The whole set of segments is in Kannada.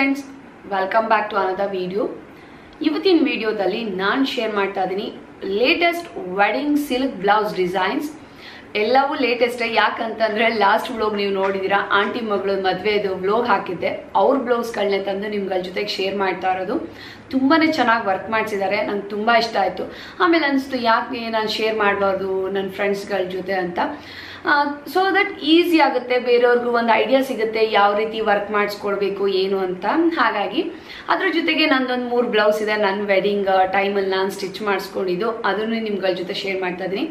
friends, welcome back to another video. ಇವತ್ತಿನ ವಿಡಿಯೋದಲ್ಲಿ ನಾನು ಶೇರ್ ಮಾಡ್ತಾ ಇದೀನಿ latest wedding silk blouse designs. ಎಲ್ಲವೂ ಲೇಟೆಸ್ಟ್. ಯಾಕಂತಂದ್ರೆ ಲಾಸ್ಟ್ ವ್ಲಾಗ್ ನೀವು ನೋಡಿದಿರಾ, ಆಂಟಿ ಮಗಳು ಮದುವೆದು ವ್ಲಾಗ್ ಹಾಕಿದ್ದೆ. ಅವ್ರ ಬ್ಲೌಸ್ಗಳನ್ನೇ ತಂದು ನಿಮ್ಗಳ ಜೊತೆಗೆ ಶೇರ್ ಮಾಡ್ತಾ ಇರೋದು. ತುಂಬಾನೇ ಚೆನ್ನಾಗಿ ವರ್ಕ್ ಮಾಡಿಸಿದ್ದಾರೆ. ನಂಗೆ ತುಂಬಾ ಇಷ್ಟ ಆಯ್ತು. ಆಮೇಲೆ ಅನಿಸ್ತು ಯಾಕೆ ನಾನು ಶೇರ್ ಮಾಡಬಾರ್ದು ನನ್ನ ಫ್ರೆಂಡ್ಸ್ಗಳ ಜೊತೆ ಅಂತ. ಸೊ ದಟ್ ಈಸಿ ಆಗುತ್ತೆ, ಬೇರೆಯವ್ರಿಗೂ ಒಂದು ಐಡಿಯಾ ಸಿಗುತ್ತೆ ಯಾವ ರೀತಿ ವರ್ಕ್ ಮಾಡಿಸ್ಕೊಡ್ಬೇಕು ಏನು ಅಂತ. ಹಾಗಾಗಿ ಅದ್ರ ಜೊತೆಗೆ ನಂದೊಂದು 3 ಬ್ಲೌಸ್ ಇದೆ ನನ್ನ ವೆಡ್ಡಿಂಗ್ ಟೈಮಲ್ಲಿ ನಾನು ಸ್ಟಿಚ್ ಮಾಡಿಸ್ಕೊಂಡಿದ್ದು, ಅದನ್ನು ನಿಮ್ಗಳ ಜೊತೆ ಶೇರ್ ಮಾಡ್ತಾ ಇದ್ದೀನಿ.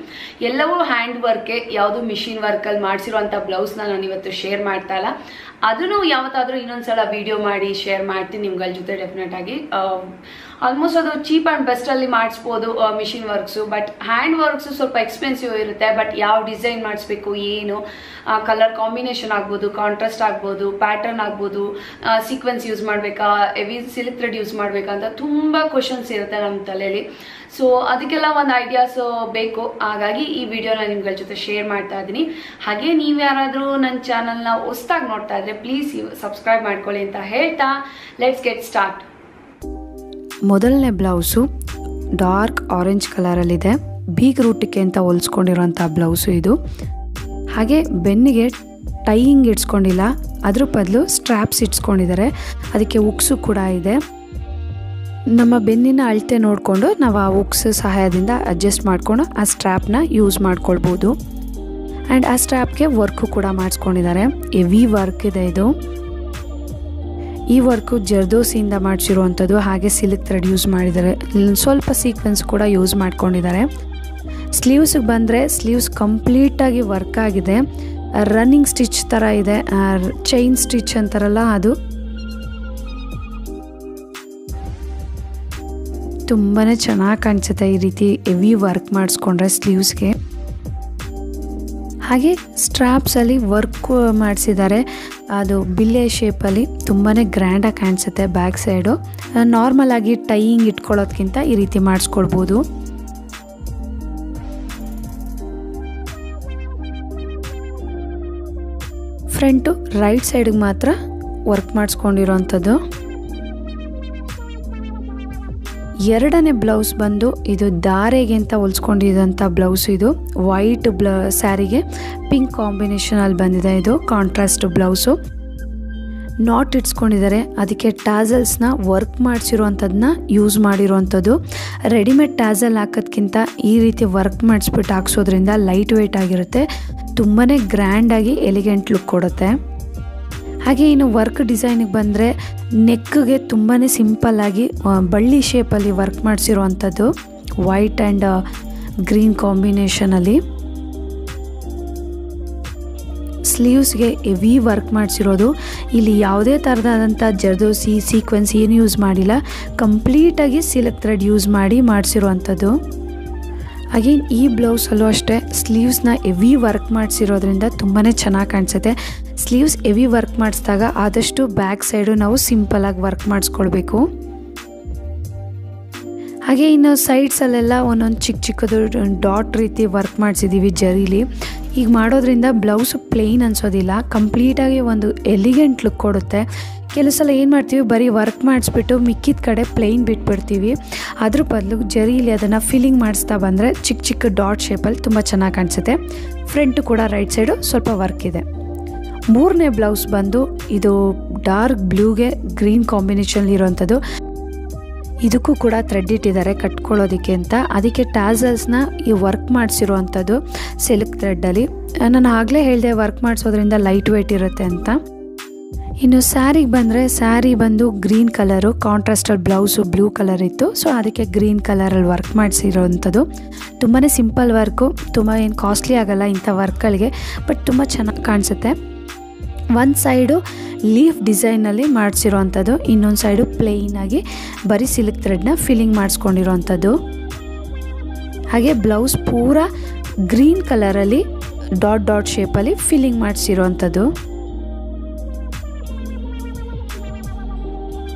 ಎಲ್ಲವೂ ಹ್ಯಾಂಡ್ ವರ್ಕೆ, ಯಾವುದು ಮಿಷಿನ್ ವರ್ಕಲ್ಲಿ ಮಾಡಿಸಿರುವಂಥ ಬ್ಲೌಸ್ನ ನಾನು ಇವತ್ತು ಶೇರ್ ಮಾಡ್ತಾ ಇಲ್ಲ. ಅದನ್ನು ಯಾವತ್ತಾದರೂ ಇನ್ನೊಂದ್ಸಲ ವಿಡಿಯೋ ಮಾಡಿ ಶೇರ್ ಮಾಡ್ತೀನಿ ನಿಮ್ಗಳ ಜೊತೆ ಡೆಫಿನೆಟ್ ಆಗಿ. ಆಲ್ಮೋಸ್ಟ್ ಅದು ಚೀಪ್ ಆ್ಯಂಡ್ ಬೆಸ್ಟಲ್ಲಿ ಮಾಡಿಸ್ಬೋದು machine works. But hand works ಸ್ವಲ್ಪ ಎಕ್ಸ್ಪೆನ್ಸಿವ್ ಇರುತ್ತೆ. ಬಟ್ ಯಾವ ಡಿಸೈನ್ ಮಾಡಿಸ್ಬೇಕು, ಏನು ಕಲರ್ ಕಾಂಬಿನೇಷನ್ ಆಗ್ಬೋದು, ಕಾಂಟ್ರಾಸ್ಟ್ ಆಗ್ಬೋದು, ಪ್ಯಾಟರ್ನ್ ಆಗ್ಬೋದು, ಸೀಕ್ವೆನ್ಸ್ ಯೂಸ್ ಮಾಡಬೇಕಾ, ಹೆವಿ ಸಿಲ್ಕ್ ಥ್ರೆಡ್ ಯೂಸ್ ಮಾಡಬೇಕಾ ಅಂತ ತುಂಬ ಕ್ವಶನ್ಸ್ ಇರುತ್ತೆ ನಮ್ಮ ತಲೆಯಲ್ಲಿ. ಸೊ ಅದಕ್ಕೆಲ್ಲ ಒಂದು ಐಡಿಯಾಸ್ ಬೇಕು. ಹಾಗಾಗಿ ಈ ವಿಡಿಯೋನ ನಿಮ್ಗಳ ಜೊತೆ ಶೇರ್ ಮಾಡ್ತಾ ಇದ್ದೀನಿ. ಹಾಗೆ ನೀವು ಯಾರಾದರೂ ನನ್ನ ಚಾನಲ್ನ ಹೊಸದಾಗಿ ನೋಡ್ತಾ ಇದ್ರೆ ಪ್ಲೀಸ್ ಸಬ್ಸ್ಕ್ರೈಬ್ ಮಾಡ್ಕೊಳ್ಳಿ ಅಂತ ಹೇಳ್ತಾ ಲೆಟ್ಸ್ ಗೆಟ್ ಸ್ಟಾರ್ಟ್. ಮೊದಲನೇ ಬ್ಲೌಸು ಡಾರ್ಕ್ ಆರೆಂಜ್ ಕಲರಲ್ಲಿದೆ. ಬೀಗ್ ರೂಟಿಗೆ ಅಂತ ಹೊಲಿಸ್ಕೊಂಡಿರೋಂಥ ಬ್ಲೌಸು ಇದು. ಹಾಗೆ ಬೆನ್ನಿಗೆ ಟೈಯಿಂಗ್ ಇಡ್ಸ್ಕೊಂಡಿಲ್ಲ, ಅದ್ರ ಬದಲು ಸ್ಟ್ರ್ಯಾಪ್ಸ್ ಇಡ್ಸ್ಕೊಂಡಿದ್ದಾರೆ. ಅದಕ್ಕೆ ಉಕ್ಸು ಕೂಡ ಇದೆ. ನಮ್ಮ ಬೆನ್ನಿನ ಅಳತೆ ನೋಡಿಕೊಂಡು ನಾವು ಆ ಉಕ್ಸ್ ಸಹಾಯದಿಂದ ಅಡ್ಜಸ್ಟ್ ಮಾಡಿಕೊಂಡು ಆ ಸ್ಟ್ರ್ಯಾಪ್ನ ಯೂಸ್ ಮಾಡ್ಕೊಳ್ಬೋದು. ಆ್ಯಂಡ್ ಆ ಸ್ಟ್ರ್ಯಾಪ್ಗೆ ವರ್ಕು ಕೂಡ ಮಾಡಿಸ್ಕೊಂಡಿದ್ದಾರೆ. ಹೆವಿ ವರ್ಕ್ ಇದೆ ಇದು. ಈ ವರ್ಕು ಜರ್ದೋಸಿಯಿಂದ ಮಾಡಿಸಿರುವಂಥದ್ದು. ಹಾಗೆ ಸಿಲ್ಕ್ ಥ್ರೆಡ್ ಯೂಸ್ ಮಾಡಿದ್ದಾರೆ. ಸ್ವಲ್ಪ ಸೀಕ್ವೆನ್ಸ್ ಕೂಡ ಯೂಸ್ ಮಾಡ್ಕೊಂಡಿದ್ದಾರೆ. ಸ್ಲೀವ್ಸಿಗೆ ಬಂದರೆ ಸ್ಲೀವ್ಸ್ ಕಂಪ್ಲೀಟಾಗಿ ವರ್ಕ್ ಆಗಿದೆ. ರನ್ನಿಂಗ್ ಸ್ಟಿಚ್ ಥರ ಇದೆ, ಚೈನ್ ಸ್ಟಿಚ್ ಅಂತಾರಲ್ಲ ಅದು. ತುಂಬಾ ಚೆನ್ನಾಗಿ ಕಾಣಿಸುತ್ತೆ ಈ ರೀತಿ ಹೆವಿ ವರ್ಕ್ ಮಾಡಿಸ್ಕೊಂಡ್ರೆ ಸ್ಲೀವ್ಸ್ಗೆ. ಹಾಗೆ ಸ್ಟ್ರ್ಯಾಪ್ಸಲ್ಲಿ ವರ್ಕ್ ಮಾಡಿಸಿದ್ದಾರೆ. ಅದು ಬಿಲ್ಲೆ ಶೇಪಲ್ಲಿ ತುಂಬಾ ಗ್ರ್ಯಾಂಡಾಗಿ ಕಾಣಿಸುತ್ತೆ. ಬ್ಯಾಕ್ ಸೈಡು ನಾರ್ಮಲ್ ಆಗಿ ಟೈಯಿಂಗ್ ಇಟ್ಕೊಳ್ಳೋದ್ಕಿಂತ ಈ ರೀತಿ ಮಾಡಿಸ್ಕೊಳ್ಬೋದು. ಫ್ರಂಟು ರೈಟ್ ಸೈಡ್ಗೆ ಮಾತ್ರ ವರ್ಕ್ ಮಾಡಿಸ್ಕೊಂಡಿರೋವಂಥದ್ದು. ಎರಡನೇ ಬ್ಲೌಸ್ ಬಂದು ಇದು ದಾರೆಗೆ ಅಂತ ಹೊಲಿಸ್ಕೊಂಡಿರೋಂಥ ಬ್ಲೌಸ್. ಇದು ವೈಟ್ ಸ್ಯಾರಿಗೆ ಪಿಂಕ್ ಕಾಂಬಿನೇಷನಲ್ಲಿ ಬಂದಿದೆ. ಇದು ಕಾಂಟ್ರಾಸ್ಟ್ ಬ್ಲೌಸು. ನಾಟ್ ಇಟ್ಸ್ಕೊಂಡಿದ್ದಾರೆ. ಅದಕ್ಕೆ ಟ್ಯಾಸಲ್ಸ್ನ ವರ್ಕ್ ಮಾಡಿಸಿರುವಂಥದ್ದನ್ನ ಯೂಸ್ ಮಾಡಿರುವಂಥದ್ದು. ರೆಡಿಮೇಡ್ ಟ್ಯಾಸಲ್ ಹಾಕೋದ್ಕಿಂತ ಈ ರೀತಿ ವರ್ಕ್ ಮಾಡಿಸ್ಬಿಟ್ಟು ಹಾಕ್ಸೋದ್ರಿಂದ ಲೈಟ್ ವೆಯ್ಟ್ ಆಗಿರುತ್ತೆ. ತುಂಬಾ ಗ್ರ್ಯಾಂಡಾಗಿ ಎಲಿಗೆಂಟ್ ಲುಕ್ ಕೊಡುತ್ತೆ. ಹಾಗೆ ಇನ್ನು ವರ್ಕ್ ಡಿಸೈನಿಗೆ ಬಂದರೆ ನೆಕ್ಗೆ ತುಂಬಾ ಸಿಂಪಲ್ಲಾಗಿ ಬಳ್ಳಿ ಶೇಪಲ್ಲಿ ವರ್ಕ್ ಮಾಡಿಸಿರುವಂಥದ್ದು. ವೈಟ್ ಆ್ಯಂಡ್ ಗ್ರೀನ್ ಕಾಂಬಿನೇಷನಲ್ಲಿ. ಸ್ಲೀವ್ಸ್ಗೆ ಹೆವಿ ವರ್ಕ್ ಮಾಡಿಸಿರೋದು. ಇಲ್ಲಿ ಯಾವುದೇ ಥರದಾದಂಥ ಜರ್ದೋಸಿ ಸೀಕ್ವೆನ್ಸ್ ಏನು ಯೂಸ್ ಮಾಡಿಲ್ಲ. ಕಂಪ್ಲೀಟಾಗಿ ಸಿಲ್ಕ್ ಥ್ರೆಡ್ ಯೂಸ್ ಮಾಡಿ ಮಾಡಿಸಿರುವಂಥದ್ದು. ಅಗೇನ್ ಈ ಬ್ಲೌಸಲ್ಲೂ ಅಷ್ಟೇ ಸ್ಲೀವ್ಸ್ನ ಹೆವಿ ವರ್ಕ್ ಮಾಡಿಸಿರೋದ್ರಿಂದ ತುಂಬಾ ಚೆನ್ನಾಗಿ ಕಾಣಿಸುತ್ತೆ. ಸ್ಲೀವ್ಸ್ ಹೆವಿ ವರ್ಕ್ ಮಾಡಿಸಿದಾಗ ಆದಷ್ಟು ಬ್ಯಾಕ್ ಸೈಡು ನಾವು ಸಿಂಪಲಾಗಿ ವರ್ಕ್ ಮಾಡಿಸ್ಕೊಳ್ಬೇಕು. ಹಾಗೆ ಇನ್ನು ಸೈಡ್ಸಲ್ಲೆಲ್ಲ ಒಂದೊಂದು ಚಿಕ್ಕದು ಡಾಟ್ ರೀತಿ ವರ್ಕ್ ಮಾಡಿಸಿದ್ದೀವಿ ಜರೀಲಿ. ಈಗ ಮಾಡೋದ್ರಿಂದ ಬ್ಲೌಸು ಪ್ಲೇನ್ ಅನಿಸೋದಿಲ್ಲ, ಕಂಪ್ಲೀಟಾಗಿ ಒಂದು ಎಲಿಗೆಂಟ್ ಲುಕ್ ಕೊಡುತ್ತೆ. ಕೆಲವು ಸಲ ಏನು ಮಾಡ್ತೀವಿ, ಬರೀ ವರ್ಕ್ ಮಾಡಿಸ್ಬಿಟ್ಟು ಮಿಕ್ಕಿದ ಕಡೆ ಪ್ಲೇನ್ ಬಿಟ್ಬಿಡ್ತೀವಿ. ಅದ್ರ ಬದಲು ಜರೀಲಿ ಅದನ್ನು ಫಿಲ್ಲಿಂಗ್ ಮಾಡಿಸ್ತಾ ಬಂದರೆ ಚಿಕ್ಕ ಡಾಟ್ ಶೇಪಲ್ಲಿ ತುಂಬ ಚೆನ್ನಾಗಿ ಕಾಣಿಸುತ್ತೆ. ಫ್ರಂಟು ಕೂಡ ರೈಟ್ ಸೈಡು ಸ್ವಲ್ಪ ವರ್ಕ್ ಇದೆ. ಮೂರನೇ ಬ್ಲೌಸ್ ಬಂದು ಇದು ಡಾರ್ಕ್ ಬ್ಲೂಗೆ ಗ್ರೀನ್ ಕಾಂಬಿನೇಷನ್ ಇರೋವಂಥದ್ದು. ಇದಕ್ಕೂ ಕೂಡ ಥ್ರೆಡ್ ಇಟ್ಟಿದ್ದಾರೆ ಕಟ್ಕೊಳ್ಳೋದಕ್ಕೆ ಅಂತ. ಅದಕ್ಕೆ ಟ್ಯಾಸಲ್ಸ್ನ ಈ ವರ್ಕ್ ಮಾಡಿಸಿರುವಂಥದ್ದು ಸಿಲ್ಕ್ ಥ್ರೆಡ್ಡಲ್ಲಿ. ನಾನು ಆಗಲೇ ಹೇಳಿದೆ ವರ್ಕ್ ಮಾಡಿಸೋದ್ರಿಂದ ಲೈಟ್ ವೆಯ್ಟ್ ಇರುತ್ತೆ ಅಂತ. ಇನ್ನು ಸ್ಯಾರಿಗೆ ಬಂದರೆ ಸ್ಯಾರಿ ಬಂದು ಗ್ರೀನ್ ಕಲರು, ಕಾಂಟ್ರಾಸ್ಟಲ್ಲಿ ಬ್ಲೌಸು ಬ್ಲೂ ಕಲರ್ ಇತ್ತು. ಸೊ ಅದಕ್ಕೆ ಗ್ರೀನ್ ಕಲರಲ್ಲಿ ವರ್ಕ್ ಮಾಡಿಸಿರೋವಂಥದ್ದು. ತುಂಬಾ ಸಿಂಪಲ್ ವರ್ಕು, ತುಂಬ ಏನು ಕಾಸ್ಟ್ಲಿ ಆಗೋಲ್ಲ ಇಂಥ ವರ್ಕ್ಗಳಿಗೆ. ಬಟ್ ತುಂಬ ಚೆನ್ನಾಗಿ ಕಾಣಿಸುತ್ತೆ. ಒಂದು ಸೈಡು ಲೀಫ್ ಡಿಸೈನಲ್ಲಿ ಮಾಡಿಸಿರೋವಂಥದ್ದು, ಇನ್ನೊಂದು ಸೈಡು ಪ್ಲೇಯ್ನಾಗಿ ಬರೀ ಸಿಲ್ಕ್ ಥ್ರೆಡ್ನ ಫಿಲ್ಲಿಂಗ್ ಮಾಡಿಸ್ಕೊಂಡಿರೋವಂಥದ್ದು. ಹಾಗೆ ಬ್ಲೌಸ್ ಪೂರ ಗ್ರೀನ್ ಕಲರಲ್ಲಿ ಡಾಟ್ ಡಾಟ್ ಶೇಪಲ್ಲಿ ಫಿಲ್ಲಿಂಗ್ ಮಾಡಿಸಿರೋವಂಥದ್ದು.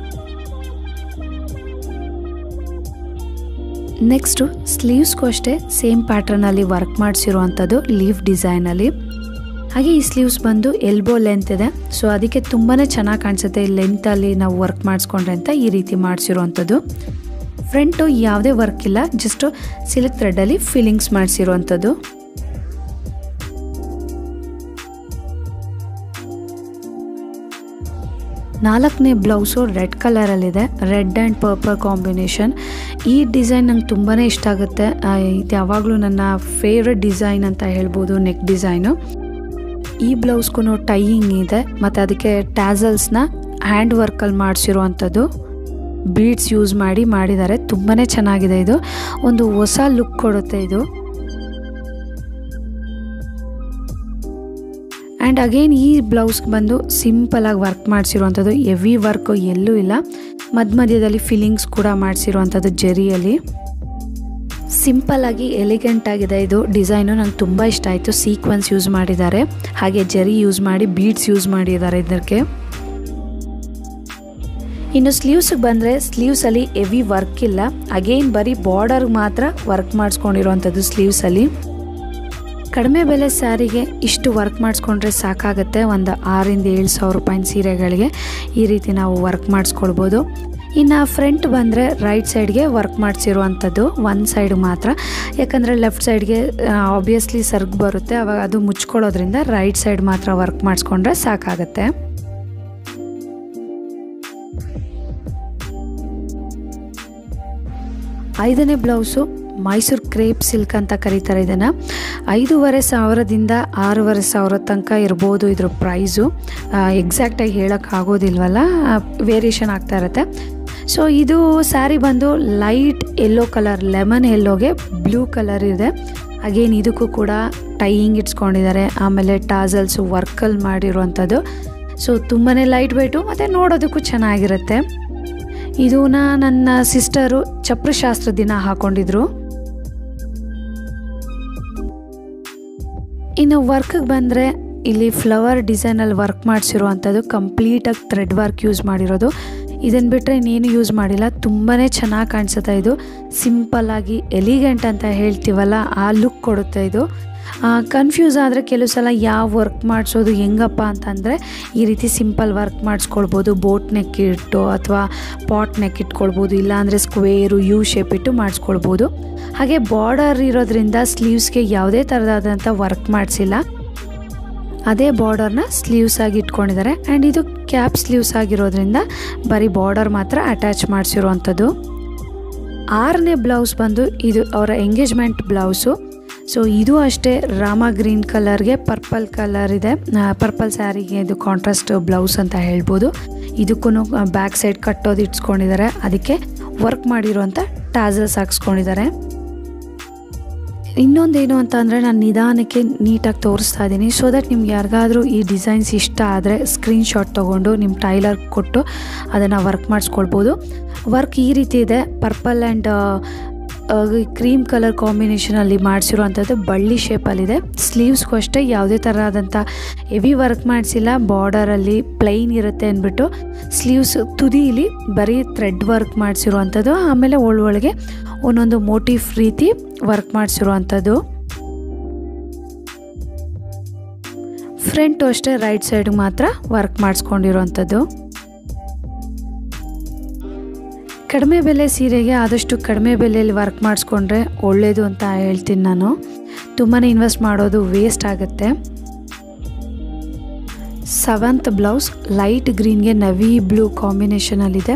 ನೆಕ್ಸ್ಟು ಸ್ಲೀವ್ಸ್ಗೂ ಅಷ್ಟೇ ಸೇಮ್ ಪ್ಯಾಟ್ರನಲ್ಲಿ ವರ್ಕ್ ಮಾಡಿಸಿರುವಂಥದ್ದು ಲೀಫ್ ಡಿಸೈನಲ್ಲಿ. ಹಾಗೆ ಈ ಸ್ಲೀವ್ಸ್ ಬಂದು ಎಲ್ಬೋ ಲೆಂತ್ ಇದೆ, ಸೊ ಅದಕ್ಕೆ ತುಂಬಾ ಚೆನ್ನಾಗಿ ಕಾಣಿಸುತ್ತೆ ಲೆಂತಲ್ಲಿ ನಾವು ವರ್ಕ್ ಮಾಡಿಸ್ಕೊಂಡ್ರೆ ಅಂತ ಈ ರೀತಿ ಮಾಡಿಸಿರುವಂಥದ್ದು. ಫ್ರಂಟು ಯಾವುದೇ ವರ್ಕ್ ಇಲ್ಲ, ಜಸ್ಟ್ ಸಿಲ್ಕ್ ಥ್ರೆಡ್ಡಲ್ಲಿ ಫಿಲ್ಲಿಂಗ್ಸ್ ಮಾಡಿಸಿರುವಂಥದ್ದು. ನಾಲ್ಕನೇ ಬ್ಲೌಸು ರೆಡ್ ಕಲರಲ್ಲಿದೆ, ರೆಡ್ ಆ್ಯಂಡ್ ಪರ್ಪಲ್ ಕಾಂಬಿನೇಷನ್. ಈ ಡಿಸೈನ್ ನಂಗೆ ತುಂಬಾ ಇಷ್ಟ ಆಗುತ್ತೆ, ಇದು ಯಾವಾಗಲೂ ನನ್ನ ಫೇವ್ರೆಟ್ ಡಿಸೈನ್ ಅಂತ ಹೇಳ್ಬೋದು, ನೆಕ್ ಡಿಸೈನು. ಈ ಬ್ಲೌಸ್ಗೂ ಟೈಯಿಂಗ್ ಇದೆ ಮತ್ತು ಅದಕ್ಕೆ ಟ್ಯಾಸಲ್ಸ್ನ ಹ್ಯಾಂಡ್ ವರ್ಕಲ್ಲಿ ಮಾಡಿಸಿರುವಂಥದ್ದು, ಬೀಡ್ಸ್ ಯೂಸ್ ಮಾಡಿದ್ದಾರೆ. ತುಂಬಾ ಚೆನ್ನಾಗಿದೆ, ಇದು ಒಂದು ಹೊಸ ಲುಕ್ ಕೊಡುತ್ತೆ ಇದು. ಆ್ಯಂಡ್ ಅಗೇನ್ ಈ ಬ್ಲೌಸ್ಗೆ ಬಂದು ಸಿಂಪಲಾಗಿ ವರ್ಕ್ ಮಾಡಿಸಿರುವಂಥದ್ದು, ಹೆವಿ ವರ್ಕು ಎಲ್ಲೂ ಇಲ್ಲ. ಮಧ್ಯದಲ್ಲಿ ಫಿಲ್ಲಿಂಗ್ಸ್ ಕೂಡ ಮಾಡಿಸಿರುವಂಥದ್ದು ಜರಿಯಲ್ಲಿ. ಸಿಂಪಲ್ಲಾಗಿ ಎಲಿಗೆಂಟ್ ಆಗಿದೆ ಇದು ಡಿಸೈನು, ನಂಗೆ ತುಂಬ ಇಷ್ಟ ಆಯಿತು. ಸೀಕ್ವೆನ್ಸ್ ಯೂಸ್ ಮಾಡಿದ್ದಾರೆ, ಹಾಗೆ ಜರಿ ಯೂಸ್ ಮಾಡಿ ಬೀಡ್ಸ್ ಯೂಸ್ ಮಾಡಿದ್ದಾರೆ ಇದಕ್ಕೆ. ಇನ್ನು ಸ್ಲೀವ್ಸ್ಗೆ ಬಂದರೆ ಸ್ಲೀವ್ಸಲ್ಲಿ ಹೆವಿ ವರ್ಕ್ ಇಲ್ಲ, ಅಗೇನ್ ಬರೀ ಬಾರ್ಡರ್ಗೆ ಮಾತ್ರ ವರ್ಕ್ ಮಾಡಿಸ್ಕೊಂಡಿರೋವಂಥದ್ದು ಸ್ಲೀವ್ಸಲ್ಲಿ. ಕಡಿಮೆ ಬೆಲೆ ಸ್ಯಾರಿಗೆ ಇಷ್ಟು ವರ್ಕ್ ಮಾಡಿಸ್ಕೊಂಡ್ರೆ ಸಾಕಾಗುತ್ತೆ. ಒಂದು 6,000-7,000 ರೂಪಾಯಿ ಸೀರೆಗಳಿಗೆ ಈ ರೀತಿ ನಾವು ವರ್ಕ್ ಮಾಡಿಸ್ಕೊಳ್ಬೋದು. ಇನ್ನು ಫ್ರಂಟ್ ಬಂದರೆ ರೈಟ್ ಸೈಡ್ಗೆ ವರ್ಕ್ ಮಾಡಿಸಿರುವಂಥದ್ದು, ಒಂದು ಸೈಡ್ ಮಾತ್ರ. ಯಾಕಂದರೆ ಲೆಫ್ಟ್ ಸೈಡ್ಗೆ ಆಬ್ವಿಯಸ್ಲಿ ಸರ್ಗ್ ಬರುತ್ತೆ, ಅವಾಗ ಅದು ಮುಚ್ಕೊಳ್ಳೋದ್ರಿಂದ ರೈಟ್ ಸೈಡ್ ಮಾತ್ರ ವರ್ಕ್ ಮಾಡಿಸ್ಕೊಂಡ್ರೆ ಸಾಕಾಗುತ್ತೆ. ಐದನೇ ಬ್ಲೌಸು ಮೈಸೂರು ಕ್ರೇಪ್ ಸಿಲ್ಕ್ ಅಂತ ಕರೀತಾರೆ ಇದನ್ನು. 5,500ದಿಂದ 6,500 ತನಕ ಇರ್ಬೋದು ಇದ್ರ ಪ್ರೈಸು. ಎಕ್ಸಾಕ್ಟಾಗಿ ಹೇಳೋಕ್ಕಾಗೋದಿಲ್ವಲ್ಲ, ವೇರಿಯೇಷನ್ ಆಗ್ತಾ ಇರುತ್ತೆ. ಸೊ ಇದು ಸ್ಯಾರಿ ಬಂದು ಲೈಟ್ ಯೆಲ್ಲೋ ಕಲರ್, ಲೆಮನ್ ಯೆಲ್ಲೋಗೆ ಬ್ಲೂ ಕಲರ್ ಇದೆ. ಅಗೇನ್ ಇದಕ್ಕೂ ಕೂಡ ಟೈಯಿಂಗ್ ಇಟ್ಸ್ಕೊಂಡಿದ್ದಾರೆ, ಆಮೇಲೆ ಟಾಸಲ್ಸು ವರ್ಕಲ್ಲಿ ಮಾಡಿರುವಂಥದ್ದು. ಸೊ ತುಂಬಾ ಲೈಟ್ ವೆಯ್ಟು ಮತ್ತು ನೋಡೋದಕ್ಕೂ ಚೆನ್ನಾಗಿರುತ್ತೆ. ಇದನ್ನ ನನ್ನ ಸಿಸ್ಟರು ಚಪ್ರಶಾಸ್ತ್ರ ದಿನ ಹಾಕೊಂಡಿದ್ರು. ಇನ್ನು ವರ್ಕ್ಗೆ ಬಂದರೆ ಇಲ್ಲಿ ಫ್ಲವರ್ ಡಿಸೈನಲ್ಲಿ ವರ್ಕ್ ಮಾಡಿಸಿರುವಂಥದ್ದು, ಕಂಪ್ಲೀಟಾಗಿ ಥ್ರೆಡ್ ವರ್ಕ್ ಯೂಸ್ ಮಾಡಿರೋದು. ಇದನ್ನು ಬಿಟ್ಟರೆ ಇನ್ನೇನು ಯೂಸ್ ಮಾಡಿಲ್ಲ. ತುಂಬಾ ಚೆನ್ನಾಗಿ ಕಾಣಿಸುತ್ತೆ ಇದು. ಸಿಂಪಲ್ಲಾಗಿ ಎಲಿಗೆಂಟ್ ಅಂತ ಹೇಳ್ತೀವಲ್ಲ, ಆ ಲುಕ್ ಕೊಡುತ್ತೆ ಇದು. ಕನ್ಫ್ಯೂಸ್ ಆದರೆ ಕೆಲವು ಸಲ ಯಾವ ವರ್ಕ್ ಮಾಡಿಸೋದು ಹೆಂಗಪ್ಪ ಅಂತಂದರೆ ಈ ರೀತಿ ಸಿಂಪಲ್ ವರ್ಕ್ ಮಾಡಿಸ್ಕೊಳ್ಬೋದು. ಬೋಟ್ ನೆಕ್ ಇಟ್ಟು ಅಥವಾ ಪಾಟ್ ನೆಕ್ ಇಟ್ಕೊಳ್ಬೋದು, ಇಲ್ಲಾಂದರೆ ಸ್ಕ್ವೇರು ಯು ಶೇಪ್ ಇಟ್ಟು ಮಾಡಿಸ್ಕೊಳ್ಬೋದು. ಹಾಗೆ ಬಾರ್ಡರ್ ಇರೋದ್ರಿಂದ ಸ್ಲೀವ್ಸ್ಗೆ ಯಾವುದೇ ಥರದಾದಂಥ ವರ್ಕ್ ಮಾಡಿಸಿಲ್ಲ, ಅದೇ ಬಾರ್ಡರ್ನ ಸ್ಲೀವ್ಸ್ ಆಗಿ ಇಟ್ಕೊಂಡಿದ್ದಾರೆ. ಆ್ಯಂಡ್ ಇದು ಕ್ಯಾಪ್ ಸ್ಲೀವ್ಸ್ ಆಗಿರೋದ್ರಿಂದ ಬರೀ ಬಾರ್ಡರ್ ಮಾತ್ರ ಅಟ್ಯಾಚ್ ಮಾಡಿಸಿರುವಂಥದ್ದು. 6ನೇ ಬ್ಲೌಸ್ ಬಂದು ಇದು ಅವರ ಎಂಗೇಜ್ಮೆಂಟ್ ಬ್ಲೌಸು. ಸೊ ಇದು ಅಷ್ಟೇ ರಾಮ ಗ್ರೀನ್ ಕಲರ್ಗೆ ಪರ್ಪಲ್ ಕಲರ್ ಇದೆ. ಪರ್ಪಲ್ ಸ್ಯಾರಿಗೆ ಇದು ಕಾಂಟ್ರಾಸ್ಟ್ ಬ್ಲೌಸ್ ಅಂತ ಹೇಳ್ಬೋದು. ಇದಕ್ಕೂ ಬ್ಯಾಕ್ ಸೈಡ್ ಕಟ್ಟೋದು ಇಟ್ಸ್ಕೊಂಡಿದ್ದಾರೆ, ಅದಕ್ಕೆ ವರ್ಕ್ ಮಾಡಿರುವಂಥ ಟಾಸಲ್ಸ್ ಹಾಕ್ಸ್ಕೊಂಡಿದ್ದಾರೆ. ಇನ್ನೊಂದೇನು ಅಂತ ಅಂದರೆ ನಾನು ನಿಧಾನಕ್ಕೆ ನೀಟಾಗಿ ತೋರಿಸ್ತಾ ಇದ್ದೀನಿ, ಸೊ ದಟ್ ನಿಮ್ಗೆ ಯಾರಿಗಾದರೂ ಈ ಡಿಸೈನ್ಸ್ ಇಷ್ಟ ಆದರೆ ಸ್ಕ್ರೀನ್ಶಾಟ್ ತೊಗೊಂಡು ನಿಮ್ಮ ಟೈಲರ್ ಕೊಟ್ಟು ಅದನ್ನು ವರ್ಕ್ ಮಾಡಿಸ್ಕೊಳ್ಬೋದು. ವರ್ಕ್ ಈ ರೀತಿ ಇದೆ, ಪರ್ಪಲ್ ಆ್ಯಂಡ್ ಕ್ರೀಮ್ ಕಲರ್ ಕಾಂಬಿನೇಷನಲ್ಲಿ ಮಾಡಿಸಿರುವಂಥದ್ದು ಬಳ್ಳಿ ಶೇಪಲ್ಲಿದೆ. ಸ್ಲೀವ್ಸ್ಗೂ ಅಷ್ಟೇ ಯಾವುದೇ ಥರದಂಥ ಹೆವಿ ವರ್ಕ್ ಮಾಡಿಸಿಲ್ಲ, ಬಾರ್ಡರಲ್ಲಿ ಪ್ಲೈನ್ ಇರುತ್ತೆ ಅಂದ್ಬಿಟ್ಟು ಸ್ಲೀವ್ಸ್ ತುದಿಲಿ ಬರೀ ಥ್ರೆಡ್ ವರ್ಕ್ ಮಾಡಿಸಿರುವಂಥದ್ದು. ಆಮೇಲೆ ಒಳಗೆ ಒಂದೊಂದು ಮೋಟಿಫ್ ರೀತಿ ವರ್ಕ್ ಮಾಡಿಸಿರುವಂಥದ್ದು. ಫ್ರಂಟು ಅಷ್ಟೇ ರೈಟ್ ಸೈಡ್ ಮಾತ್ರ ವರ್ಕ್ ಮಾಡಿಸ್ಕೊಂಡಿರುವಂಥದ್ದು. ಕಡಿಮೆ ಬೆಲೆ ಸೀರೆಗೆ ಆದಷ್ಟು ಕಡಿಮೆ ಬೆಲೆಯಲ್ಲಿ ವರ್ಕ್ ಮಾಡಿಸ್ಕೊಂಡ್ರೆ ಒಳ್ಳೆಯದು ಅಂತ ಹೇಳ್ತೀನಿ ನಾನು. ತುಂಬಾ ಇನ್ವೆಸ್ಟ್ ಮಾಡೋದು ವೇಸ್ಟ್ ಆಗುತ್ತೆ. 7th ಬ್ಲೌಸ್ ಲೈಟ್ ಗ್ರೀನ್ಗೆ ನವಿ ಬ್ಲೂ ಕಾಂಬಿನೇಷನಲ್ಲಿದೆ.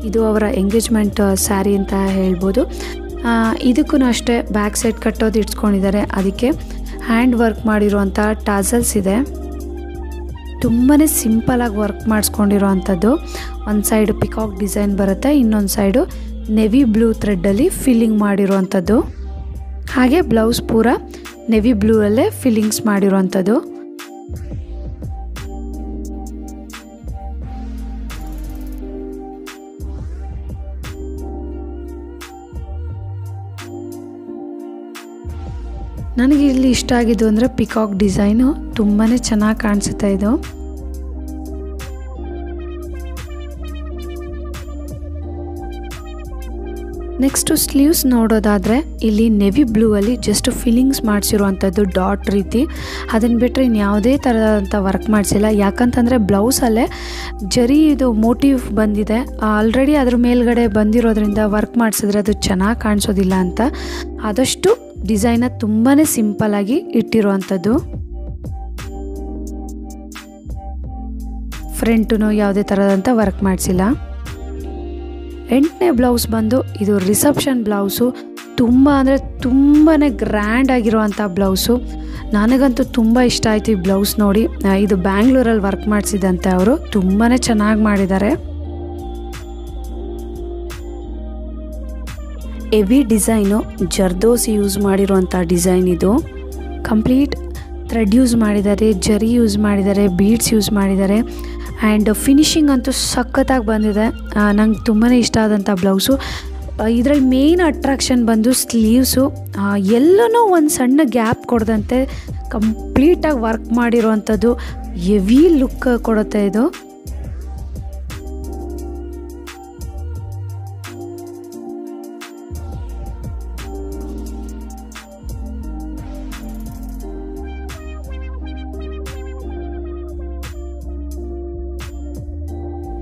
ಇದು ಅವರ ಎಂಗೇಜ್ಮೆಂಟ್ ಸ್ಯಾರಿ ಅಂತ ಹೇಳ್ಬೋದು. ಇದಕ್ಕೂ ಅಷ್ಟೇ ಬ್ಯಾಕ್ ಸೈಡ್ ಕಟ್ಟೋದು ಇಟ್ಸ್ಕೊಂಡಿದ್ದಾರೆ, ಅದಕ್ಕೆ ಹ್ಯಾಂಡ್ ವರ್ಕ್ ಮಾಡಿರುವಂಥ ಟಾಸಲ್ಸ್ ಇದೆ. ತುಂಬಾ ಸಿಂಪಲಾಗಿ ವರ್ಕ್ ಮಾಡಿಸ್ಕೊಂಡಿರೋವಂಥದ್ದು. ಒಂದು ಸೈಡು ಪಿಕಾಕ್ ಡಿಸೈನ್ ಬರುತ್ತೆ, ಇನ್ನೊಂದು ಸೈಡು ನೆವಿ ಬ್ಲೂ ಥ್ರೆಡ್ಡಲ್ಲಿ ಫಿಲ್ಲಿಂಗ್ ಮಾಡಿರುವಂಥದ್ದು. ಹಾಗೆ ಬ್ಲೌಸ್ ಪೂರ ನೆವಿ ಬ್ಲೂ ಅಲ್ಲೇ ಫಿಲ್ಲಿಂಗ್ಸ್ ಮಾಡಿರುವಂಥದ್ದು. ನನಗೆ ಇಲ್ಲಿ ಇಷ್ಟ ಆಗಿದ್ದು ಅಂದರೆ ಪಿಕಾಕ್ ಡಿಸೈನು ತುಂಬಾ ಚೆನ್ನಾಗಿ ಕಾಣಿಸುತ್ತೆ ಇದು. ನೆಕ್ಸ್ಟು ಸ್ಲೀವ್ಸ್ ನೋಡೋದಾದರೆ ಇಲ್ಲಿ ನೆವಿ ಬ್ಲೂ ಅಲ್ಲಿ ಜಸ್ಟ್ ಫಿಲ್ಲಿಂಗ್ಸ್ ಮಾಡಿಸಿರುವಂಥದ್ದು ಡಾಟ್ ರೀತಿ. ಅದನ್ನು ಬಿಟ್ಟರೆ ಇನ್ಯಾವುದೇ ಥರದಂಥ ವರ್ಕ್ ಮಾಡಿಸಿಲ್ಲ. ಯಾಕಂತಂದರೆ ಬ್ಲೌಸಲ್ಲೇ ಜರಿ ಇದು ಮೋಟಿವ್ ಬಂದಿದೆ ಆಲ್ರೆಡಿ, ಅದ್ರ ಮೇಲ್ಗಡೆ ಬಂದಿರೋದ್ರಿಂದ ವರ್ಕ್ ಮಾಡಿಸಿದ್ರೆ ಅದು ಚೆನ್ನಾಗಿ ಕಾಣಿಸೋದಿಲ್ಲ ಅಂತ ಆದಷ್ಟು ಡಿಸೈನ ತುಂಬಾ ಸಿಂಪಲ್ಲಾಗಿ ಇಟ್ಟಿರುವಂಥದ್ದು. ಫ್ರಂಟೂ ಯಾವುದೇ ಥರದಂಥ ವರ್ಕ್ ಮಾಡಿಸಿಲ್ಲ. 8ನೇ ಬ್ಲೌಸ್ ಬಂದು ಇದು ರಿಸೆಪ್ಷನ್ ಬ್ಲೌಸು. ತುಂಬ ಅಂದರೆ ತುಂಬಾ ಗ್ರ್ಯಾಂಡ್ ಆಗಿರುವಂಥ ಬ್ಲೌಸು. ನನಗಂತೂ ತುಂಬ ಇಷ್ಟ ಆಯಿತು ಈ ಬ್ಲೌಸ್ ನೋಡಿ. ಇದು ಬ್ಯಾಂಗ್ಳೂರಲ್ಲಿ ವರ್ಕ್ ಮಾಡಿಸಿದಂತೆ ಅವರು, ತುಂಬಾ ಚೆನ್ನಾಗಿ ಮಾಡಿದ್ದಾರೆ. ಹೆವಿ ಡಿಸೈನು, ಜರ್ದೋಸಿ ಯೂಸ್ ಮಾಡಿರುವಂಥ ಡಿಸೈನ್ ಇದು. ಕಂಪ್ಲೀಟ್ ಥ್ರೆಡ್ ಯೂಸ್ ಮಾಡಿದ್ದಾರೆ, ಜರಿ ಯೂಸ್ ಮಾಡಿದ್ದಾರೆ, ಬೀಡ್ಸ್ ಯೂಸ್ ಮಾಡಿದ್ದಾರೆ. ಆ್ಯಂಡ್ ಫಿನಿಶಿಂಗ್ ಅಂತೂ ಸಖತ್ತಾಗಿ ಬಂದಿದೆ. ನಂಗೆ ತುಂಬಾ ಇಷ್ಟ ಆದಂಥ ಬ್ಲೌಸು. ಇದರಲ್ಲಿ ಮೇನ್ ಅಟ್ರಾಕ್ಷನ್ ಬಂದು ಸ್ಲೀವ್ಸು. ಎಲ್ಲನೂ ಒಂದು ಸಣ್ಣ ಗ್ಯಾಪ್ ಕೊಡದಂತೆ ಕಂಪ್ಲೀಟಾಗಿ ವರ್ಕ್ ಮಾಡಿರೋವಂಥದ್ದು. ಹೆವಿ ಲುಕ್ ಕೊಡುತ್ತೆ ಇದು.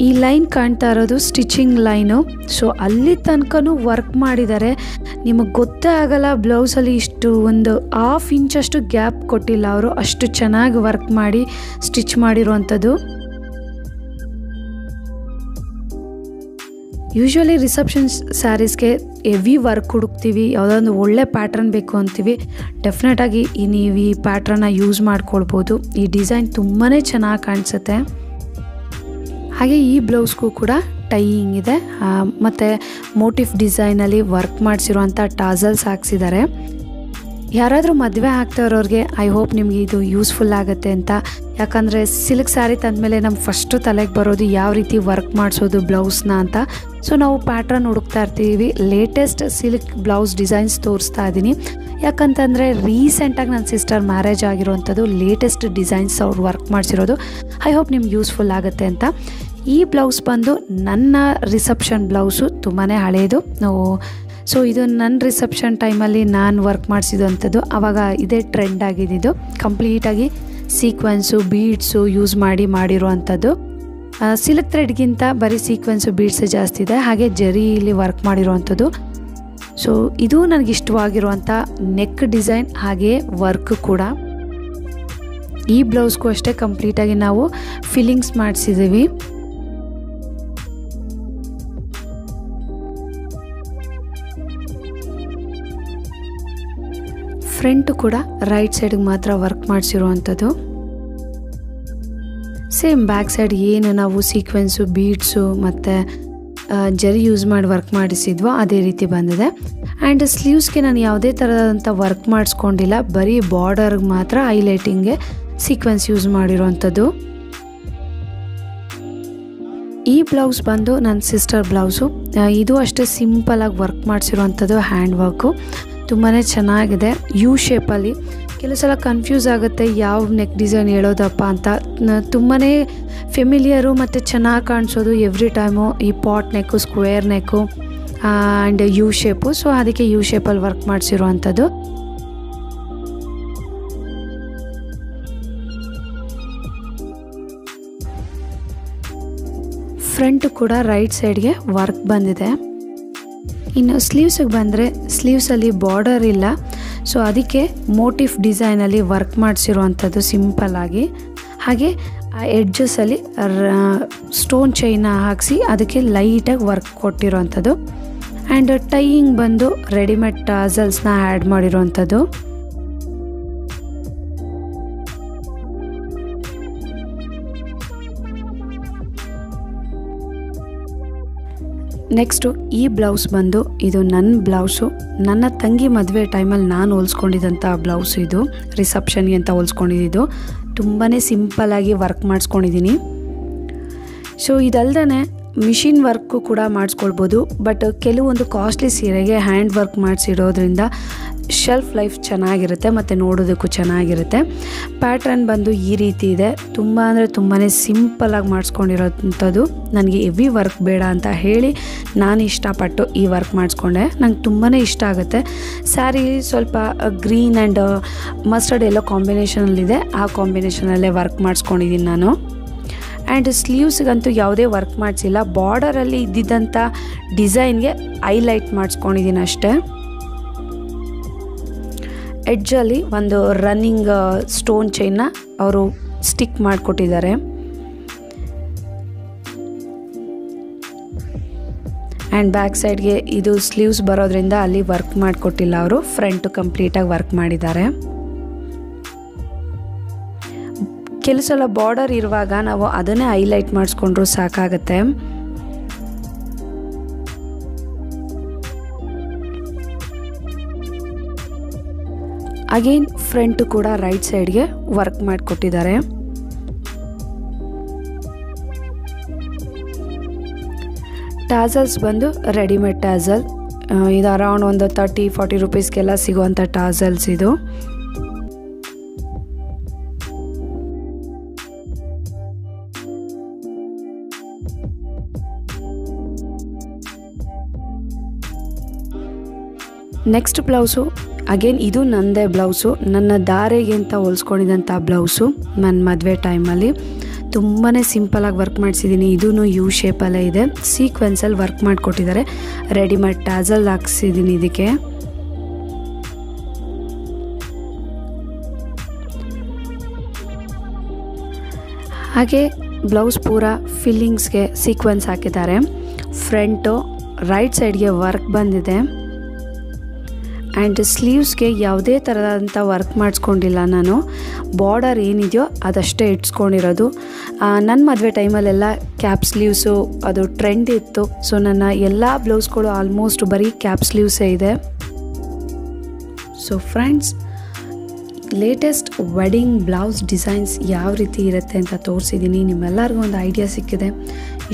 ಈ ಲೈನ್ ಕಾಣ್ತಾ ಇರೋದು ಸ್ಟಿಚಿಂಗ್ ಲೈನು. ಸೊ ಅಲ್ಲಿ ತನಕನೂ ವರ್ಕ್ ಮಾಡಿದ್ದಾರೆ. ನಿಮಗೆ ಗೊತ್ತೇ ಆಗಲ್ಲ ಬ್ಲೌಸಲ್ಲಿ ಇಷ್ಟು ಒಂದು 1/2 ಇಂಚಷ್ಟು ಗ್ಯಾಪ್ ಕೊಟ್ಟಿಲ್ಲ ಅವರು, ಅಷ್ಟು ಚೆನ್ನಾಗಿ ವರ್ಕ್ ಮಾಡಿ ಸ್ಟಿಚ್ ಮಾಡಿರುವಂಥದ್ದು. ಯೂಶ್ವಲಿ ರಿಸೆಪ್ಷನ್ ಸ್ಯಾರೀಸ್ಗೆ ಹೆವಿ ವರ್ಕ್ ಹುಡುಕ್ತೀವಿ, ಯಾವುದೊಂದು ಒಳ್ಳೆ ಪ್ಯಾಟ್ರನ್ ಬೇಕು ಅಂತೀವಿ. ಡೆಫಿನೆಟಾಗಿ ನೀವು ಈ ಪ್ಯಾಟ್ರನ್ನ ಯೂಸ್ ಮಾಡ್ಕೊಳ್ಬೋದು. ಈ ಡಿಸೈನ್ ತುಂಬಾ ಚೆನ್ನಾಗಿ ಕಾಣಿಸುತ್ತೆ. ಹಾಗೆ ಈ ಬ್ಲೌಸ್ಗೂ ಕೂಡ ಟೈಯಿಂಗ್ ಇದೆ ಮತ್ತು ಮೋಟಿಫ್ ಡಿಸೈನಲ್ಲಿ ವರ್ಕ್ ಮಾಡಿಸಿರುವಂಥ ಟಾಸಲ್ಸ್ ಹಾಕ್ಸಿದ್ದಾರೆ. ಯಾರಾದರೂ ಮದುವೆ ಆಗ್ತಾ ಇರೋರಿಗೆ ಐ ಹೋಪ್ ನಿಮಗೆ ಇದು ಯೂಸ್ಫುಲ್ ಆಗುತ್ತೆ ಅಂತ. ಯಾಕಂದರೆ ಸಿಲ್ಕ್ ಸ್ಯಾರಿ ತಂದಮೇಲೆ ನಮ್ಮ ಫಸ್ಟು ತಲೆಗೆ ಬರೋದು ಯಾವ ರೀತಿ ವರ್ಕ್ ಮಾಡಿಸೋದು ಬ್ಲೌಸ್ನ ಅಂತ. ಸೊ ನಾವು ಪ್ಯಾಟ್ರನ್ ಹುಡುಕ್ತಾ ಇರ್ತೀವಿ. ಲೇಟೆಸ್ಟ್ ಸಿಲ್ಕ್ ಬ್ಲೌಸ್ ಡಿಸೈನ್ಸ್ ತೋರಿಸ್ತಾ ಇದ್ದೀನಿ. ಯಾಕಂತಂದರೆ ರೀಸೆಂಟಾಗಿ ನನ್ನ ಸಿಸ್ಟರ್ ಮ್ಯಾರೇಜ್ ಆಗಿರೋವಂಥದ್ದು ಲೇಟೆಸ್ಟ್ ಡಿಸೈನ್ಸ್ ಅವ್ರು ವರ್ಕ್ ಮಾಡಿಸಿರೋದು. ಐ ಹೋಪ್ ನಿಮ್ಗೆ ಯೂಸ್ಫುಲ್ ಆಗುತ್ತೆ ಅಂತ. ಈ ಬ್ಲೌಸ್ ಬಂದು ನನ್ನ ರಿಸೆಪ್ಷನ್ ಬ್ಲೌಸು, ತುಂಬಾ ಹಳೆಯದು. ಸೊ ಇದು ನನ್ನ ರಿಸೆಪ್ಷನ್ ಟೈಮಲ್ಲಿ ನಾನು ವರ್ಕ್ ಮಾಡಿಸಿದಂಥದ್ದು. ಆವಾಗ ಇದೇ ಟ್ರೆಂಡ್ ಆಗಿದ್ದು. ಕಂಪ್ಲೀಟಾಗಿ ಸೀಕ್ವೆನ್ಸು ಬೀಡ್ಸು ಯೂಸ್ ಮಾಡಿರುವಂಥದ್ದು. ಸಿಲ್ಕ್ ಥ್ರೆಡ್ಗಿಂತ ಬರೀ ಸೀಕ್ವೆನ್ಸು ಬೀಡ್ಸೇ ಜಾಸ್ತಿ ಇದೆ. ಹಾಗೆ ಜರಿಯಲ್ಲಿ ವರ್ಕ್ ಮಾಡಿರುವಂಥದ್ದು. ಸೊ ಇದು ನನಗೆ ಇಷ್ಟವಾಗಿರುವಂಥ ನೆಕ್ ಡಿಸೈನ್ ಹಾಗೆ ವರ್ಕ್ ಕೂಡ. ಈ ಬ್ಲೌಸ್ಗೂ ಅಷ್ಟೇ ಕಂಪ್ಲೀಟಾಗಿ ನಾವು ಫಿಲ್ಲಿಂಗ್ಸ್ ಮಾಡಿಸಿದ್ದೀವಿ. ಫ್ರಂಟು ಕೂಡ ರೈಟ್ ಸೈಡ್ಗೆ ಮಾತ್ರ ವರ್ಕ್ ಮಾಡಿಸಿರುವಂಥದ್ದು. ಸೇಮ್ ಬ್ಯಾಕ್ ಸೈಡ್ ಏನು ನಾವು ಸೀಕ್ವೆನ್ಸು ಬೀಡ್ಸು ಮತ್ತು ಜರಿ ಯೂಸ್ ಮಾಡಿ ವರ್ಕ್ ಮಾಡಿಸಿದ್ವೋ ಅದೇ ರೀತಿ ಬಂದಿದೆ. ಆ್ಯಂಡ್ ಸ್ಲೀವ್ಸ್ಗೆ ನಾನು ಯಾವುದೇ ಥರದಂಥ ವರ್ಕ್ ಮಾಡಿಸ್ಕೊಂಡಿಲ್ಲ, ಬರೀ ಬಾರ್ಡರ್ಗೆ ಮಾತ್ರ ಹೈಲೈಟಿಂಗ್ಗೆ ಸೀಕ್ವೆನ್ಸ್ ಯೂಸ್ ಮಾಡಿರೋವಂಥದ್ದು. ಈ ಬ್ಲೌಸ್ ಬಂದು ನನ್ನ ಸಿಸ್ಟರ್ ಬ್ಲೌಸು. ಇದು ಅಷ್ಟೇ ಸಿಂಪಲಾಗಿ ವರ್ಕ್ ಮಾಡಿಸಿರುವಂಥದ್ದು, ಹ್ಯಾಂಡ್ ವರ್ಕು ತುಂಬಾ ಚೆನ್ನಾಗಿದೆ. ಯು ಶೇಪಲ್ಲಿ ಕೆಲವು ಸಲ ಕನ್ಫ್ಯೂಸ್ ಆಗುತ್ತೆ ಯಾವ ನೆಕ್ ಡಿಸೈನ್ ಹೇಳೋದಪ್ಪ ಅಂತ. ತುಂಬಾ ಫೆಮಿಲಿಯರು ಮತ್ತು ಚೆನ್ನಾಗಿ ಕಾಣಿಸೋದು ಎವ್ರಿ ಟೈಮು ಈ pot neck, square neck and U shape. So ಅದಕ್ಕೆ ಯು ಶೇಪಲ್ಲಿ ವರ್ಕ್ ಮಾಡಿಸಿರುವಂಥದ್ದು. ಫ್ರಂಟ್ ಕೂಡ ರೈಟ್ ಸೈಡ್ಗೆ ವರ್ಕ್ ಬಂದಿದೆ. ಇನ್ನು ಸ್ಲೀವ್ಸಿಗೆ ಬಂದರೆ ಸ್ಲೀವ್ಸಲ್ಲಿ ಬಾರ್ಡರ್ ಇಲ್ಲ. ಸೊ ಅದಕ್ಕೆ ಮೋಟಿಫ್ ಡಿಸೈನಲ್ಲಿ ವರ್ಕ್ ಮಾಡಿಸಿರುವಂಥದ್ದು ಸಿಂಪಲ್ಲಾಗಿ. ಹಾಗೆ ಆ ಎಡ್ಜಸ್ಸಲ್ಲಿ ಸ್ಟೋನ್ ಚೈನ ಹಾಕಿಸಿ ಅದಕ್ಕೆ ಲೈಟಾಗಿ ವರ್ಕ್ ಕೊಟ್ಟಿರೋವಂಥದ್ದು. ಆ್ಯಂಡ್ ಟೈಯಿಂಗ್ ಬಂದು ರೆಡಿಮೇಡ್ ಟಾಸಲ್ಸ್ನ ಆ್ಯಡ್ ಮಾಡಿರೋವಂಥದ್ದು. ನೆಕ್ಸ್ಟು ಈ ಬ್ಲೌಸ್ ಬಂದು ಇದು ನನ್ನ ಬ್ಲೌಸು. ನನ್ನ ತಂಗಿ ಮದುವೆ ಟೈಮಲ್ಲಿ ನಾನು ಹೊಲ್ಸ್ಕೊಂಡಿದ್ದಂಥ ಬ್ಲೌಸು ಇದು. ರಿಸೆಪ್ಷನ್ಗೆ ಅಂತ ಹೊಲ್ಸ್ಕೊಂಡಿದ್ದು. ತುಂಬಾ ಸಿಂಪಲ್ಲಾಗಿ ವರ್ಕ್ ಮಾಡಿಸ್ಕೊಂಡಿದ್ದೀನಿ. ಸೊ ಇದಲ್ದೇ ಮಿಷಿನ್ ವರ್ಕು ಕೂಡ ಮಾಡಿಸ್ಕೊಳ್ಬೋದು. ಬಟ್ ಕೆಲವೊಂದು ಕಾಸ್ಟ್ಲಿ ಸೀರೆಗೆ ಹ್ಯಾಂಡ್ ವರ್ಕ್ ಮಾಡಿಸಿರೋದ್ರಿಂದ ಶೆಲ್ಫ್ ಲೈಫ್ ಚೆನ್ನಾಗಿರುತ್ತೆ ಮತ್ತು ನೋಡೋದಕ್ಕೂ ಚೆನ್ನಾಗಿರುತ್ತೆ. ಪ್ಯಾಟ್ರನ್ ಬಂದು ಈ ರೀತಿ ಇದೆ. ತುಂಬ ಅಂದರೆ ತುಂಬಾ ಸಿಂಪಲಾಗಿ ಮಾಡಿಸ್ಕೊಂಡಿರೋಂಥದ್ದು. ನನಗೆ ಹೆವಿ ವರ್ಕ್ ಬೇಡ ಅಂತ ಹೇಳಿ ನಾನು ಇಷ್ಟಪಟ್ಟು ಈ ವರ್ಕ್ ಮಾಡಿಸ್ಕೊಂಡೆ. ನಂಗೆ ತುಂಬಾ ಇಷ್ಟ ಆಗುತ್ತೆ. ಸ್ಯಾರಿ ಸ್ವಲ್ಪ ಗ್ರೀನ್ ಆ್ಯಂಡ್ ಮಸ್ಟರ್ಡ್ ಎಲ್ಲೋ ಕಾಂಬಿನೇಷನಲ್ಲಿದೆ. ಆ ಕಾಂಬಿನೇಷನಲ್ಲೇ ವರ್ಕ್ ಮಾಡಿಸ್ಕೊಂಡಿದ್ದೀನಿ ನಾನು. ಆ್ಯಂಡ್ ಸ್ಲೀವ್ಸ್ಗಂತೂ ಯಾವುದೇ ವರ್ಕ್ ಮಾಡಿಸಿಲ್ಲ. ಬಾರ್ಡರಲ್ಲಿ ಇದ್ದಿದ್ದಂಥ ಡಿಸೈನ್ಗೆ ಹೈಲೈಟ್ ಮಾಡಿಸ್ಕೊಂಡಿದ್ದೀನಿ ಅಷ್ಟೇ. ಎಡ್ಜಲ್ಲಿ ಒಂದು ರನ್ನಿಂಗ್ ಸ್ಟೋನ್ ಚೈನ್ನ ಅವರು ಸ್ಟಿಕ್ ಮಾಡಿಕೊಟ್ಟಿದ್ದಾರೆ. ಆ್ಯಂಡ್ ಬ್ಯಾಕ್ ಸೈಡ್ಗೆ ಇದು ಸ್ಲೀವ್ಸ್ ಬರೋದ್ರಿಂದ ಅಲ್ಲಿ ವರ್ಕ್ ಮಾಡಿಕೊಟ್ಟಿಲ್ಲ ಅವರು. ಫ್ರಂಟು ಕಂಪ್ಲೀಟಾಗಿ ವರ್ಕ್ ಮಾಡಿದ್ದಾರೆ. ಕೆಲವು ಸಲ ಬಾರ್ಡರ್ ಇರುವಾಗ ನಾವು ಅದನ್ನೇ ಹೈಲೈಟ್ ಮಾಡಿಸ್ಕೊಂಡ್ರೂ ಸಾಕಾಗುತ್ತೆ. ಅಗೇನ್ ಫ್ರಂಟು ಕೂಡ ರೈಟ್ ಸೈಡ್ಗೆ ವರ್ಕ್ ಮಾಡಿಕೊಟ್ಟಿದ್ದಾರೆ. ಟಾಸಲ್ಸ್ ಬಂದು ರೆಡಿಮೇಡ್ ಟಾಸಲ್. ಇದು ಅರೌಂಡ್ ಒಂದು 30-40 ರುಪೀಸ್ಗೆಲ್ಲ ಸಿಗುವಂಥ ಟಾಸಲ್ಸ್ ಇದು. ನೆಕ್ಸ್ಟ್ ಬ್ಲೌಸು ಅಗೇನ್ ಇದು ನನ್ನದೇ ಬ್ಲೌಸು. ನನ್ನ ಧಾರೆಗೆ ಅಂತ ಹೊಲ್ಸ್ಕೊಂಡಿದ್ದಂಥ ಬ್ಲೌಸು ನನ್ನ ಮದುವೆ ಟೈಮಲ್ಲಿ. ತುಂಬಾ ಸಿಂಪಲಾಗಿ ವರ್ಕ್ ಮಾಡಿಸಿದ್ದೀನಿ. ಇದೂ ಯು ಶೇಪಲ್ಲೇ ಇದೆ. ಸೀಕ್ವೆನ್ಸಲ್ಲಿ ವರ್ಕ್ ಮಾಡಿಕೊಟ್ಟಿದ್ದಾರೆ. ರೆಡಿಮೇಡ್ ಟಾಸಲ್ ಹಾಕ್ಸಿದ್ದೀನಿ ಇದಕ್ಕೆ. ಹಾಗೆ ಬ್ಲೌಸ್ ಪೂರ ಫಿಲ್ಲಿಂಗ್ಸ್ಗೆ ಸೀಕ್ವೆನ್ಸ್ ಹಾಕಿದ್ದಾರೆ. ಫ್ರಂಟು ರೈಟ್ ಸೈಡ್ಗೆ ವರ್ಕ್ ಬಂದಿದೆ. ಆ್ಯಂಡ್ ಸ್ಲೀವ್ಸ್ಗೆ ಯಾವುದೇ ಥರದಂಥ ವರ್ಕ್ ಮಾಡಿಸ್ಕೊಂಡಿಲ್ಲ ನಾನು. ಬಾರ್ಡರ್ ಏನಿದೆಯೋ ಅದಷ್ಟೇ ಇಟ್ಸ್ಕೊಂಡಿರೋದು. ನನ್ನ ಮದುವೆ ಟೈಮಲ್ಲೆಲ್ಲ ಕ್ಯಾಪ್ ಸ್ಲೀವ್ಸು ಅದು ಟ್ರೆಂಡ್ ಇತ್ತು. ಸೊ ನನ್ನ ಎಲ್ಲ ಬ್ಲೌಸ್ಗಳು ಆಲ್ಮೋಸ್ಟ್ ಬರೀ ಕ್ಯಾಪ್ ಸ್ಲೀವ್ಸೇ ಇದೆ. So friends, latest wedding blouse designs ಯಾವ ರೀತಿ ಇರುತ್ತೆ ಅಂತ ತೋರಿಸಿದ್ದೀನಿ. ನಿಮ್ಮೆಲ್ಲರಿಗೂ ಒಂದು ಐಡಿಯಾ ಸಿಕ್ಕಿದೆ.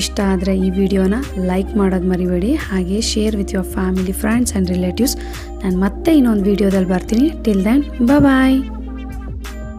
ಇಷ್ಟ ಆದರೆ ಈ ವಿಡಿಯೋನ ಲೈಕ್ ಮಾಡೋದು ಮರಿಬೇಡಿ. ಹಾಗೆ share with your family, friends and relatives. ನಾನು ಮತ್ತೆ ಇನ್ನೊಂದು ವಿಡಿಯೋದಲ್ಲಿ ಬರ್ತೀನಿ. ಟಿಲ್ ದೆನ್ ಬಾಯ್.